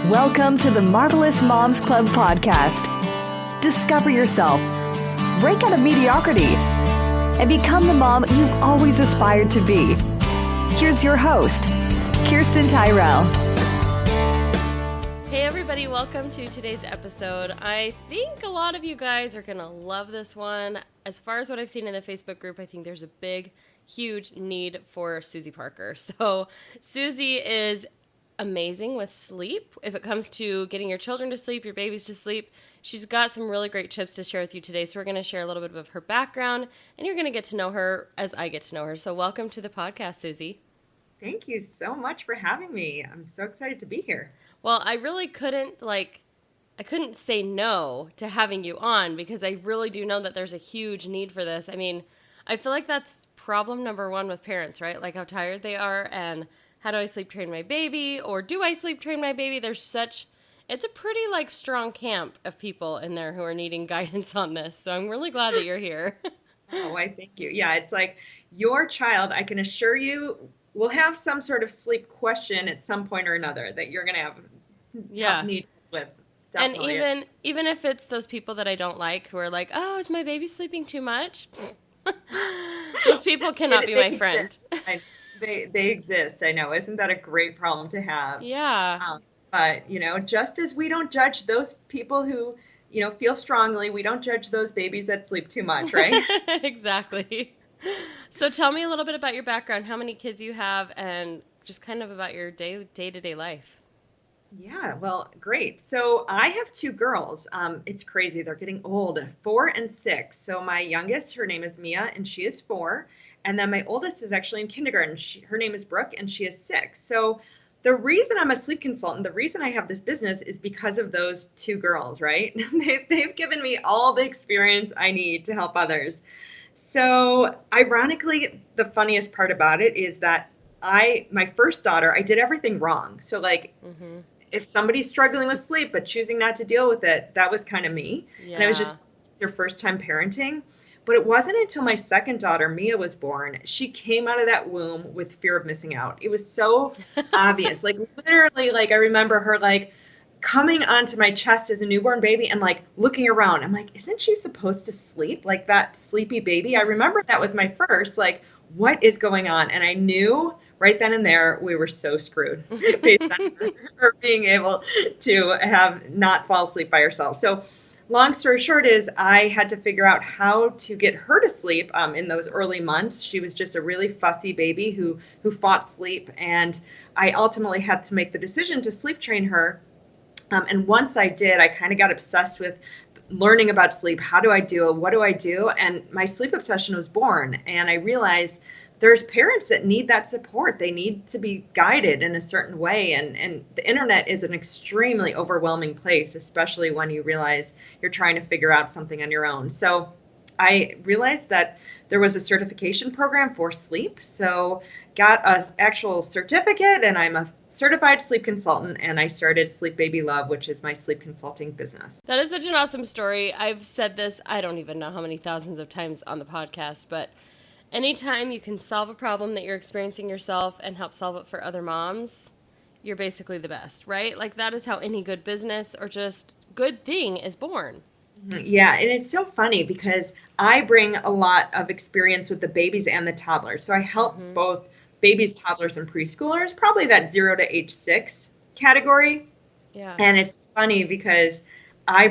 Welcome to the Marvelous Moms Club podcast. Discover yourself, break out of mediocrity, and become the mom you've always aspired to be. Here's your host, Kirsten Tyrell. Hey everybody, welcome to today's episode. I think a lot of you guys are going to love this one. As far as what I've seen in the Facebook group, I think there's a big, huge need for Susie Parker. So Susie is amazing with sleep. If it comes to getting your children to sleep, your babies to sleep, she's got some really great tips to share with you today. So we're going to share a little bit of her background, and you're going to get to know her as I get to know her. So welcome to the podcast, Susie. Thank you so much for having me. I'm so excited to be here. Well, I really couldn't say no to having you on because I really do know that there's a huge need for this. I mean, I feel like that's problem number one with parents, right? Like how tired they are and how do I sleep train my baby, or do I sleep train my baby? It's a pretty strong camp of people in there who are needing guidance on this. So I'm really glad that you're here. Oh, I thank you. Yeah, it's like your child, I can assure you, will have some sort of sleep question at some point or another that you're going to have need with. Definitely. And even if it's those people that I don't like who are like, oh, is my baby sleeping too much? Those people cannot be my friend. They exist. I know. Isn't that a great problem to have? Yeah. But, just as we don't judge those people who, feel strongly, we don't judge those babies that sleep too much, right? Exactly. So tell me a little bit about your background, how many kids you have, and just kind of about your day-to-day life. Yeah, well, great. So I have two girls. It's crazy. They're getting old, 4 and 6. So my youngest, her name is Mia, and she is 4. And then my oldest is actually in kindergarten. Her name is Brooke, and she is 6. So the reason I'm a sleep consultant, the reason I have this business is because of those two girls, right? They've given me all the experience I need to help others. So ironically, the funniest part about it is that my first daughter, I did everything wrong. So if somebody's struggling with sleep but choosing not to deal with it, that was kind of me. Yeah. And I was just their first time parenting. But it wasn't until my second daughter, Mia, was born, she came out of that womb with fear of missing out. It was so obvious. Literally, I remember her, coming onto my chest as a newborn baby and, looking around. I'm like, isn't she supposed to sleep? Like that sleepy baby? I remember that with my first, what is going on? And I knew right then and there we were so screwed based on her being able to not fall asleep by herself. So long story short is I had to figure out how to get her to sleep in those early months. She was just a really fussy baby who fought sleep. And I ultimately had to make the decision to sleep train her. And once I did, I kind of got obsessed with learning about sleep. How do I do it? What do I do? And my sleep obsession was born. And I realized there's parents that need that support. They need to be guided in a certain way. And the internet is an extremely overwhelming place, especially when you realize you're trying to figure out something on your own. So I realized that there was a certification program for sleep. So got an actual certificate, and I'm a certified sleep consultant, and I started Sleep Baby Love, which is my sleep consulting business. That is such an awesome story. I've said this, I don't even know how many thousands of times on the podcast, but anytime you can solve a problem that you're experiencing yourself and help solve it for other moms, you're basically the best, right? That is how any good business or just good thing is born. Yeah, and it's so funny because I bring a lot of experience with the babies and the toddlers. So I help both babies, toddlers, and preschoolers, probably that 0 to age 6 category. Yeah. And it's funny because I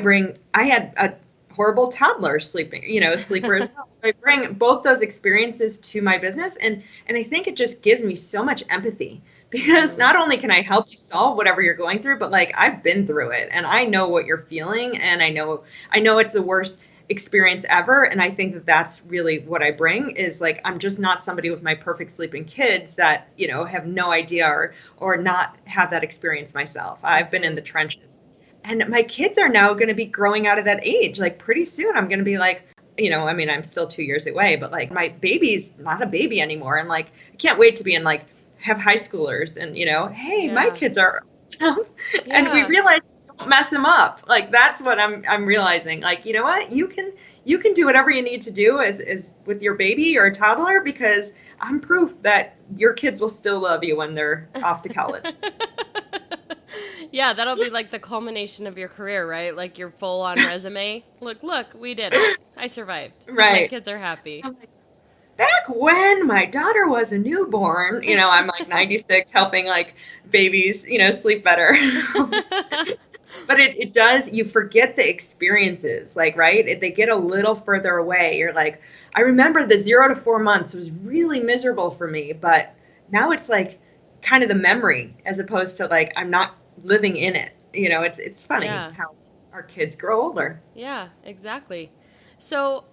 had a horrible toddler sleeper as well. So I bring both those experiences to my business, and I think it just gives me so much empathy because not only can I help you solve whatever you're going through, but I've been through it and I know what you're feeling, and I know it's the worst experience ever. And I think that that's really what I bring is I'm just not somebody with my perfect sleeping kids that, have no idea or not have that experience myself. I've been in the trenches. And my kids are now going to be growing out of that age. Pretty soon I'm going to be I'm still 2 years away, but my baby's not a baby anymore. And I can't wait to be in have high schoolers and, hey, my kids are, and we realize don't mess them up. That's what I'm realizing. You know what? You can do whatever you need to do as with your baby or a toddler, because I'm proof that your kids will still love you when they're off to college. Yeah, that'll be like the culmination of your career, right? Like your full-on resume. Look, we did it. I survived. Right. My kids are happy. I'm like, back when my daughter was a newborn, I'm like 96 helping like babies, sleep better. But it does, you forget the experiences, like, right? They get a little further away. You're like, I remember the 0 to 4 months was really miserable for me, but now it's like kind of the memory as opposed to like, I'm not living in it. It's funny how our kids grow older. Yeah, exactly. So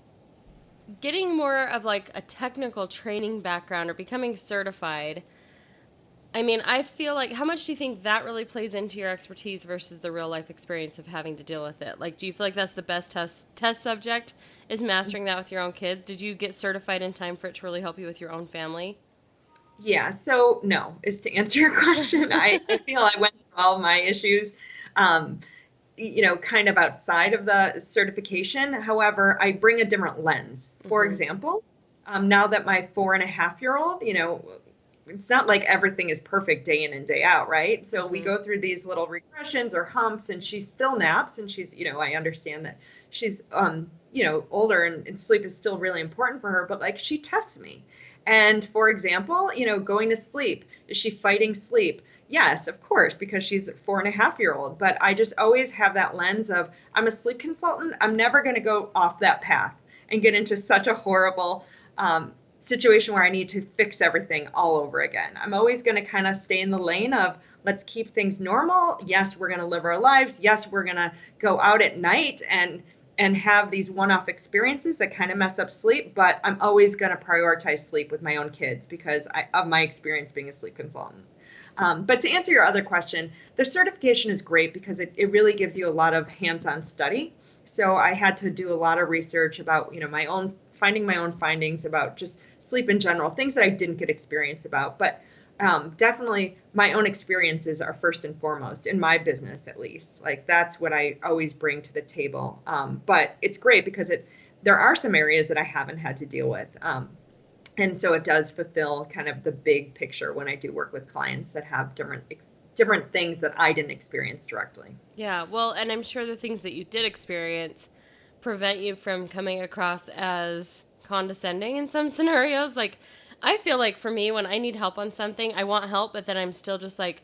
getting more of like a technical training background or becoming certified, I mean, I feel like, how much do you think that really plays into your expertise versus the real life experience of having to deal with it? Like, do you feel like that's the best test subject, is mastering that with your own kids? Did you get certified in time for it to really help you with your own family? Yeah, so no, is to answer your question. I feel I went through all of my issues, kind of outside of the certification. However, I bring a different lens. For example, now that my 4.5-year-old, it's not like everything is perfect day in and day out, right? So we go through these little regressions or humps, and she still naps, and she's, I understand that she's, older and sleep is still really important for her, but like she tests me. And for example, going to sleep, is she fighting sleep? Yes, of course, because she's a 4.5-year-old. But I just always have that lens of, I'm a sleep consultant. I'm never going to go off that path and get into such a horrible situation where I need to fix everything all over again. I'm always going to kind of stay in the lane of, let's keep things normal. Yes, we're going to live our lives. Yes, we're going to go out at night and have these one-off experiences that kind of mess up sleep, but I'm always going to prioritize sleep with my own kids because of my experience being a sleep consultant. But to answer your other question, the certification is great because it really gives you a lot of hands-on study. So I had to do a lot of research about, finding my own findings about just sleep in general, things that I didn't get experience about. But definitely my own experiences are first and foremost in my business, at least. Like that's what I always bring to the table. But it's great because there are some areas that I haven't had to deal with. And so it does fulfill kind of the big picture when I do work with clients that have different things that I didn't experience directly. Yeah, well, and I'm sure the things that you did experience prevent you from coming across as condescending in some scenarios. Like, I feel like for me, when I need help on something, I want help, but then I'm still just like,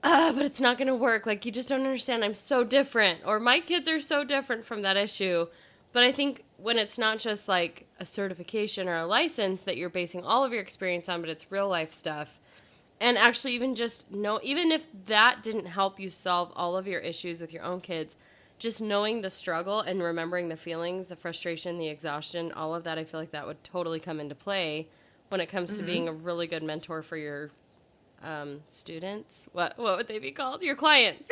but it's not going to work. Like, you just don't understand. I'm so different. Or my kids are so different from that issue. But I think when it's not just like a certification or a license that you're basing all of your experience on, but it's real life stuff. And actually even if that didn't help you solve all of your issues with your own kids, just knowing the struggle and remembering the feelings, the frustration, the exhaustion, all of that, I feel like that would totally come into play when it comes to being a really good mentor for your students. What would they be called? Your clients.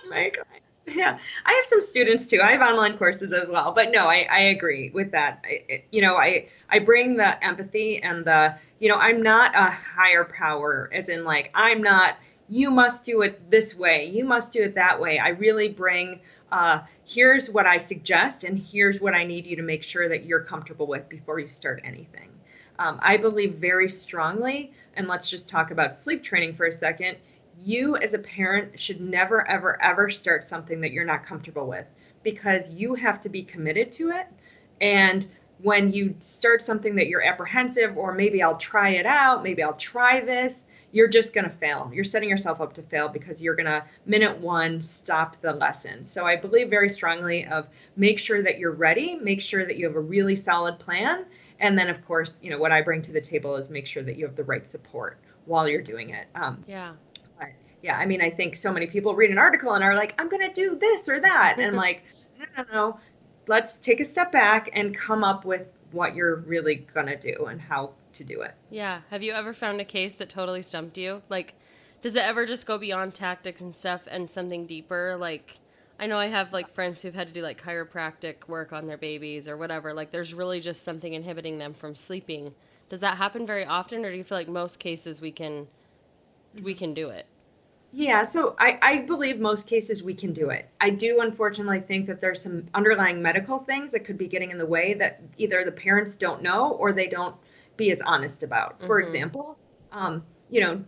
My clients. Yeah, I have some students too. I have online courses as well, but no, I agree with that. I bring the empathy and I'm not a higher power, as in like, I'm not, you must do it this way, you must do it that way. I really bring, here's what I suggest, and here's what I need you to make sure that you're comfortable with before you start anything. I believe very strongly, and let's just talk about sleep training for a second. You as a parent should never, ever, ever start something that you're not comfortable with, because you have to be committed to it. And when you start something that you're apprehensive, or maybe I'll try it out, maybe I'll try this, you're just going to fail. You're setting yourself up to fail because you're going to, minute one, stop the lesson. So I believe very strongly of make sure that you're ready, make sure that you have a really solid plan. And then, of course, what I bring to the table is make sure that you have the right support while you're doing it. Yeah, I mean, I think so many people read an article and are like, I'm going to do this or that. And I'm like, no. Let's take a step back and come up with what you're really going to do and how to do it. Yeah. Have you ever found a case that totally stumped you? Like, does it ever just go beyond tactics and stuff and something deeper? Like, I know I have like friends who've had to do like chiropractic work on their babies or whatever. Like, there's really just something inhibiting them from sleeping. Does that happen very often, or do you feel like most cases we can do it? Yeah, so I believe most cases we can do it. I do unfortunately think that there's some underlying medical things that could be getting in the way that either the parents don't know or they don't be as honest about. For example,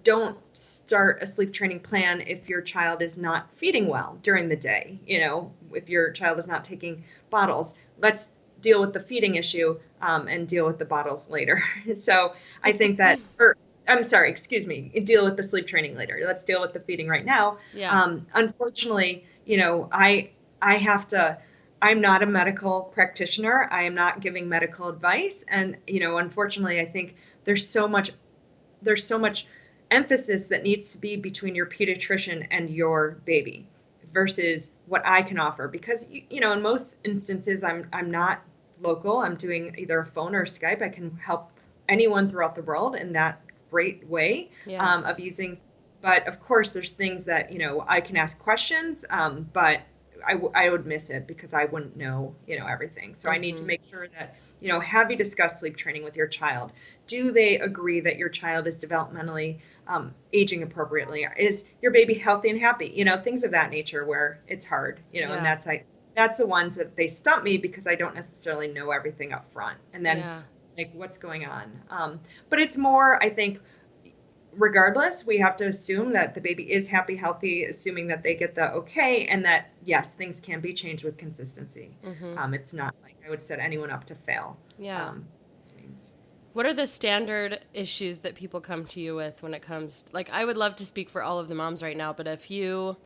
don't start a sleep training plan if your child is not feeding well during the day. If your child is not taking bottles, let's deal with the feeding issue and deal with the bottles later. So I think that, or I'm sorry, excuse me, deal with the sleep training later. Let's deal with the feeding right now. Yeah. Unfortunately, I have to, I'm not a medical practitioner. I am not giving medical advice. And, unfortunately, I think there's so much emphasis that needs to be between your pediatrician and your baby versus what I can offer, because in most instances I'm not local. I'm doing either a phone or Skype. I can help anyone throughout the world in that great way Yeah. of using. But of course, there's things that I can ask questions, but I would miss it because I wouldn't know everything. So I need to make sure that have you discussed sleep training with your child? Do they agree that your child is developmentally aging appropriately? Is your baby healthy and happy? Things of that nature where it's hard. And that's the ones that they stump me because I don't necessarily know everything up front. And then like what's going on. But it's more, I think, regardless, we have to assume that the baby is happy, healthy, assuming that they get the okay, and that yes, things can be changed with consistency. It's not like I would set anyone up to fail. Yeah. What are the standard issues that people come to you with when it comes, like, I would love to speak for all of the moms right now, but if you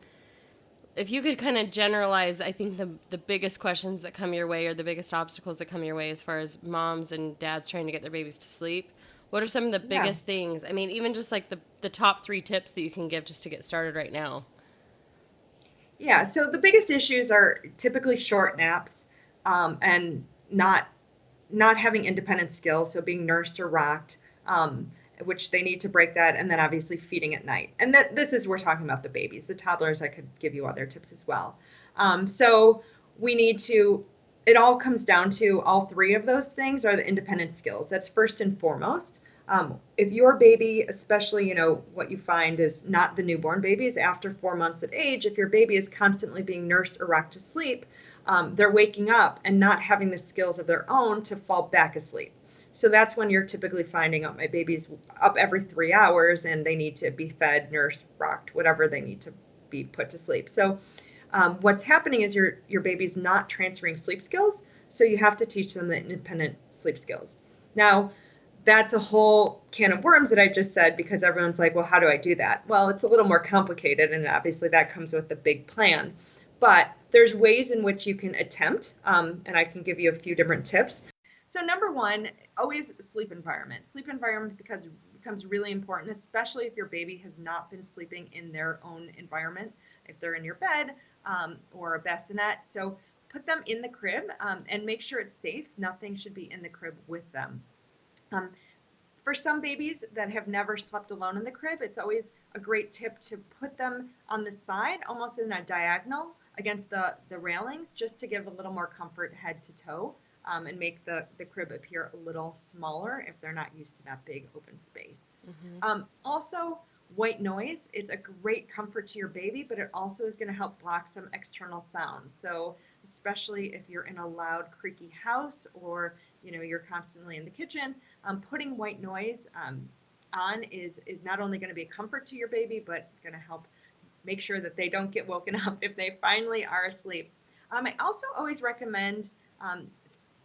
could kind of generalize, I think the biggest questions that come your way or the biggest obstacles that come your way as far as moms and dads trying to get their babies to sleep, what are some of the biggest things? I mean, even just like the top 3 tips that you can give just to get started right now. Yeah, so the biggest issues are typically short naps and not having independent skills, so being nursed or rocked, which they need to break that, and then obviously feeding at night. And we're talking about the babies. The toddlers, I could give you other tips as well. So we need to, it all comes down to all 3 of those things are the independent skills. That's first and foremost. If your baby, especially, what you find is not the newborn babies after 4 months of age, if your baby is constantly being nursed or rocked to sleep, they're waking up and not having the skills of their own to fall back asleep. So that's when you're typically finding out my baby's up every 3 hours and they need to be fed, nursed, rocked, whatever they need to be put to sleep. So what's happening is your baby's not transferring sleep skills, so you have to teach them the independent sleep skills. Now, that's a whole can of worms that I just said, because everyone's like, well, how do I do that? Well, it's a little more complicated, and obviously that comes with the big plan. But there's ways in which you can attempt, and I can give you a few different tips. So number 1, always sleep environment. Sleep environment becomes really important, especially if your baby has not been sleeping in their own environment, if they're in your bed or a bassinet. So put them in the crib and make sure it's safe. Nothing should be in the crib with them. For some babies that have never slept alone in the crib, it's always a great tip to put them on the side, almost in a diagonal against the railings, just to give a little more comfort head to toe and make the crib appear a little smaller if they're not used to that big open space. Also, white noise, it's a great comfort to your baby, but it also is going to help block some external sounds. So especially if you're in a loud, creaky house, or you're constantly in the kitchen, putting white noise on is not only going to be a comfort to your baby, but going to help make sure that they don't get woken up if they finally are asleep. I also always recommend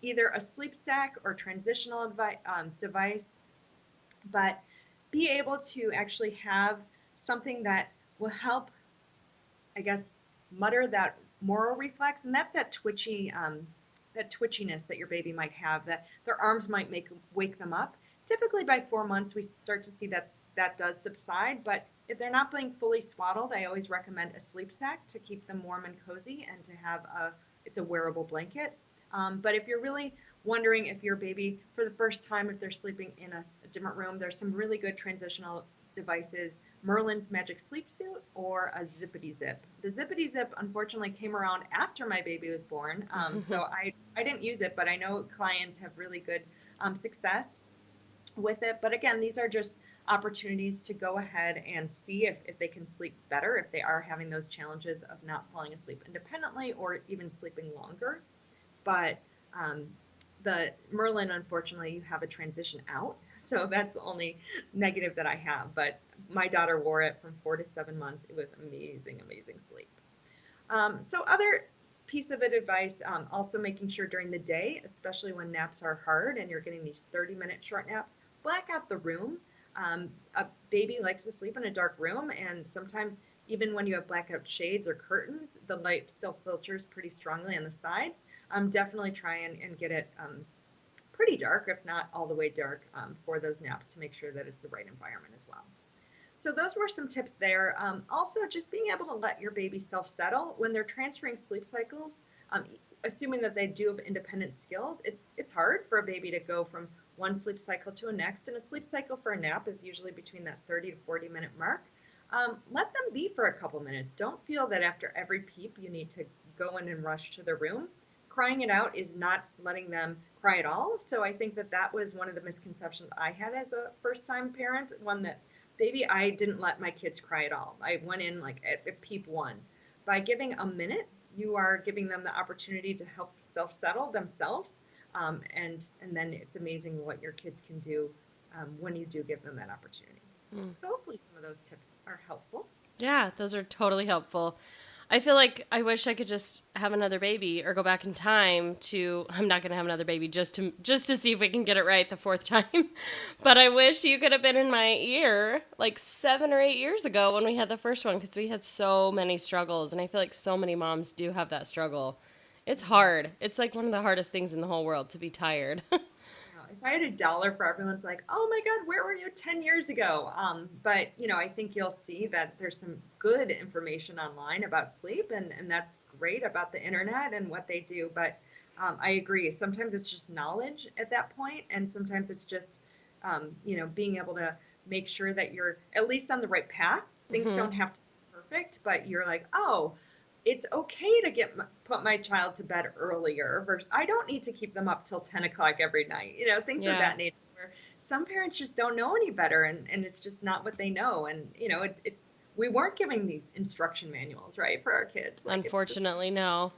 either a sleep sack or transitional device, but be able to actually have something that will help, I guess, mutter that moral reflex, and that's that twitchiness that your baby might have, that their arms might wake them up. Typically by 4 months, we start to see that does subside, but if they're not being fully swaddled, I always recommend a sleep sack to keep them warm and cozy and to have it's a wearable blanket. But if you're really wondering if your baby, for the first time, if they're sleeping in a different room, there's some really good transitional devices. Merlin's Magic Sleep Suit or a Zippity Zip. The Zippity Zip, unfortunately, came around after my baby was born, so I didn't use it, but I know clients have really good success with it. But again, these are just opportunities to go ahead and see if they can sleep better, if they are having those challenges of not falling asleep independently or even sleeping longer. But the Merlin, unfortunately, you have a transition out. So that's the only negative that I have. But my daughter wore it from 4 to 7 months. It was amazing, amazing sleep. So other piece of advice, also making sure during the day, especially when naps are hard and you're getting these 30-minute short naps, black out the room. A baby likes to sleep in a dark room, and sometimes even when you have blackout shades or curtains, the light still filters pretty strongly on the sides. Definitely try and get it pretty dark, if not all the way dark, for those naps to make sure that it's the right environment as well. So those were some tips there. Also, just being able to let your baby self-settle when they're transferring sleep cycles, assuming that they do have independent skills. It's hard for a baby to go from one sleep cycle to a next, and a sleep cycle for a nap is usually between that 30 to 40-minute mark. Let them be for a couple minutes. Don't feel that after every peep you need to go in and rush to the room. Crying it out is not letting them cry at all. So I think that was one of the misconceptions I had as a first-time parent, one that baby, I didn't let my kids cry at all. I went in like at peep one. By giving a minute, you are giving them the opportunity to help self-settle themselves. And then it's amazing what your kids can do when you do give them that opportunity. So hopefully some of those tips are helpful. Yeah, those are totally helpful. I feel like I wish I could just have another baby or go back in time to, I'm not going to have another baby just to see if we can get it right the fourth time. But I wish you could have been in my ear like 7 or 8 years ago when we had the first one, because we had so many struggles. And I feel like so many moms do have that struggle. It's hard. It's like one of the hardest things in the whole world to be tired. If I had $1 for everyone's like, oh my God, where were you 10 years ago? But, I think you'll see that there's some good information online about sleep, and that's great about the internet and what they do. But I agree. Sometimes it's just knowledge at that point, and sometimes it's just, being able to make sure that you're at least on the right path. Things don't have to be perfect, but you're like, oh, it's okay to put my child to bed earlier versus I don't need to keep them up till 10 o'clock every night, things of that nature, where some parents just don't know any better, and it's just not what they know. And, we weren't giving these instruction manuals, right, for our kids. Like, Unfortunately, no.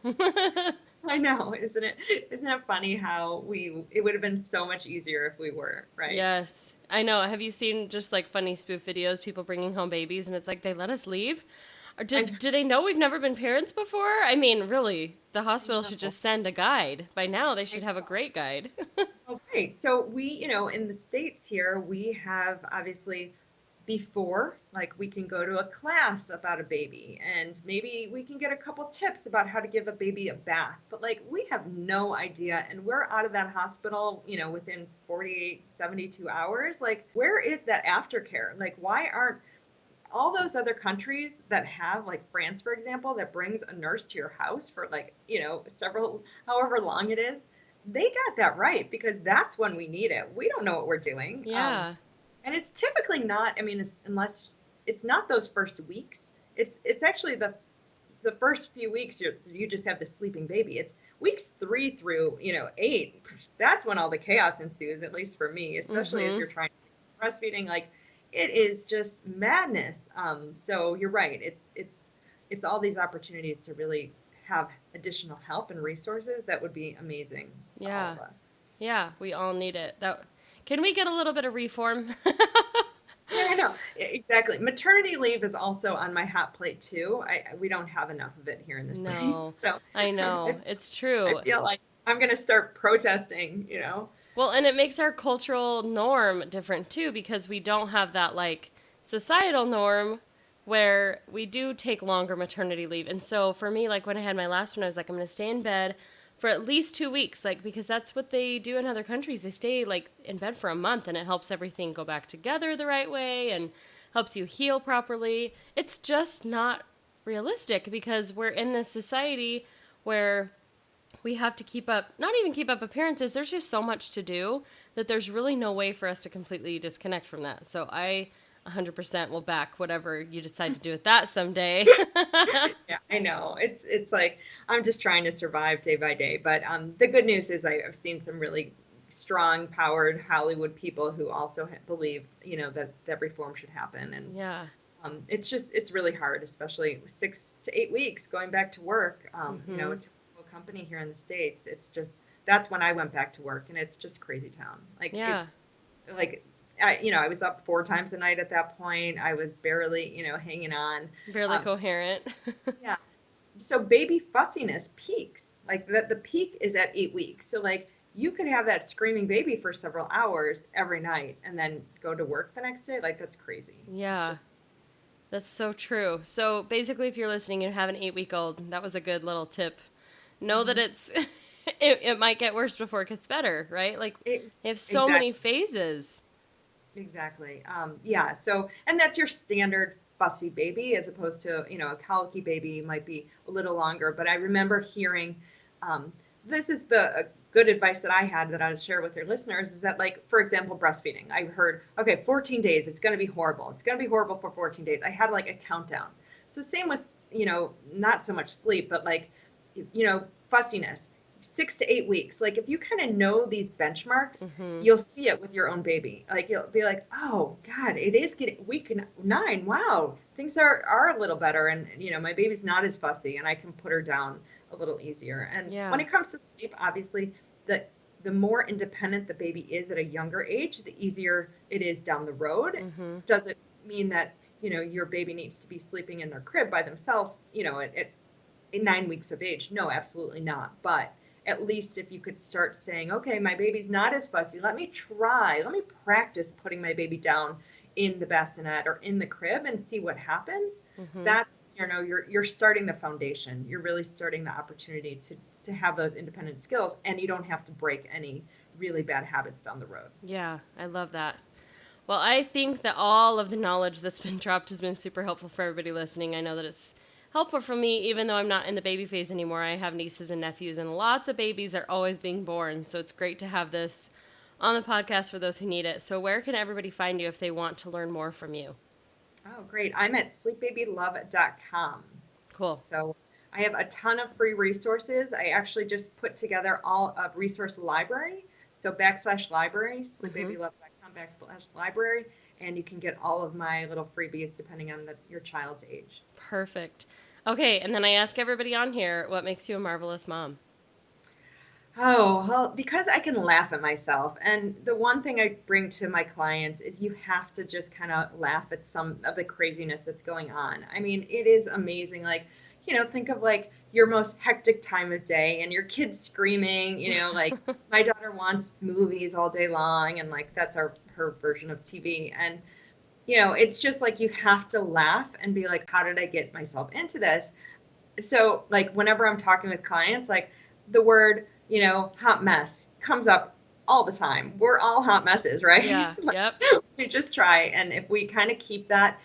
I know. Isn't it funny how it would have been so much easier if we were, right? Yes, I know. Have you seen just like funny spoof videos, people bringing home babies, and it's like, they let us leave? Or do they know we've never been parents before? I mean, really, the hospital should just send a guide. By now, they should have a great guide. Okay, so we, in the States here, we have obviously before, like we can go to a class about a baby, and maybe we can get a couple tips about how to give a baby a bath. But like, we have no idea, and we're out of that hospital, within 48, 72 hours. Like, where is that aftercare? Like, why aren't all those other countries that have, like France, for example, that brings a nurse to your house for however long it is, they got that right, because that's when we need it. We don't know what we're doing. Yeah. And it's typically not, unless it's not those first weeks. It's actually the first few weeks you just have the sleeping baby. It's weeks 3 through, 8. That's when all the chaos ensues, at least for me, especially if you're trying to breastfeeding, like, it is just madness. So you're right. It's all these opportunities to really have additional help and resources that would be amazing for all of us. Yeah, we all need it. Can we get a little bit of reform? Yeah, I know. Exactly. Maternity leave is also on my hot plate too. We don't have enough of it here in the States. So I know. It's true. I feel like I'm going to start protesting, Well, and it makes our cultural norm different too, because we don't have that like societal norm where we do take longer maternity leave. And so for me, like when I had my last one, I was like, I'm going to stay in bed for at least 2 weeks, like, because that's what they do in other countries. They stay like in bed for a month, and it helps everything go back together the right way and helps you heal properly. It's just not realistic, because we're in this society where we have to not even keep up appearances. There's just so much to do that there's really no way for us to completely disconnect from that. So I 100% will back whatever you decide to do with that someday. Yeah, I know. It's like, I'm just trying to survive day by day. But the good news is I've seen some really strong, powered Hollywood people who also believe, that reform should happen. And yeah. It's really hard, especially 6 to 8 weeks going back to work, a typical company here in the States. It's just, that's when I went back to work, and it's just crazy town. Like, it's like I was up 4 times a night at that point. I was barely, hanging on. Barely coherent. Yeah. So baby fussiness peaks. Like the peak is at 8 weeks. So like you could have that screaming baby for several hours every night and then go to work the next day. Like that's crazy. Yeah. That's so true. So basically, if you're listening and have an 8-week-old, that was a good little tip. Know that it might get worse before it gets better, right? Like they have so many phases. Exactly. Yeah. So, and that's your standard fussy baby as opposed to, a colicky baby might be a little longer. But I remember hearing, this is the good advice that I had that I would share with your listeners is that, like, for example, breastfeeding. I heard, okay, 14 days, it's going to be horrible. It's going to be horrible for 14 days. I had like a countdown. So same with, not so much sleep, but like, fussiness. 6 to 8 weeks. Like if you kind of know these benchmarks, you'll see it with your own baby. Like you'll be like, oh God, it is getting week 9. Wow, things are a little better, and my baby's not as fussy, and I can put her down a little easier. And when it comes to sleep, obviously, the more independent the baby is at a younger age, the easier it is down the road. Does it mean that your baby needs to be sleeping in their crib by themselves? At 9 weeks of age? No, absolutely not. But at least if you could start saying, okay, my baby's not as fussy. Let me practice putting my baby down in the bassinet or in the crib and see what happens. That's, you're starting the foundation. You're really starting the opportunity to have those independent skills, and you don't have to break any really bad habits down the road. Yeah, I love that. Well, I think that all of the knowledge that's been dropped has been super helpful for everybody listening. I know that it's helpful for me, even though I'm not in the baby phase anymore. I have nieces and nephews, and lots of babies are always being born. So it's great to have this on the podcast for those who need it. So where can everybody find you if they want to learn more from you? Oh, great. I'm at sleepbabylove.com. Cool. So I have a ton of free resources. I actually just put together a resource library. So /library, sleepbabylove.com /library. And you can get all of my little freebies depending on your child's age. Perfect. Okay, and then I ask everybody on here, what makes you a marvelous mom? Oh, well, because I can laugh at myself. And the one thing I bring to my clients is you have to just kind of laugh at some of the craziness that's going on. I mean, it is amazing. Like, think of like your most hectic time of day and your kids screaming, like my daughter wants movies all day long, and like that's her version of TV. And, it's just like you have to laugh and be like, how did I get myself into this? So like whenever I'm talking with clients, like the word, hot mess comes up all the time. We're all hot messes, right? Yeah. Like, Yep. We just try. And if we kind of keep that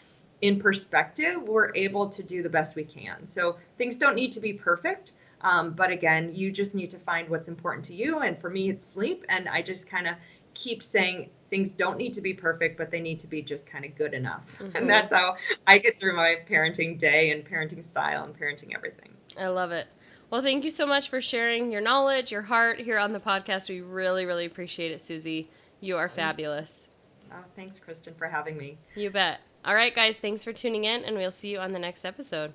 in perspective, we're able to do the best we can. So things don't need to be perfect. But again, you just need to find what's important to you. And for me, it's sleep. And I just kind of keep saying things don't need to be perfect, but they need to be just kind of good enough. And that's how I get through my parenting day and parenting style and parenting everything. I love it. Well, thank you so much for sharing your knowledge, your heart here on the podcast. We really, really appreciate it, Susie. You are fabulous. Oh, thanks, Kristen, for having me. You bet. All right, guys, thanks for tuning in, and we'll see you on the next episode.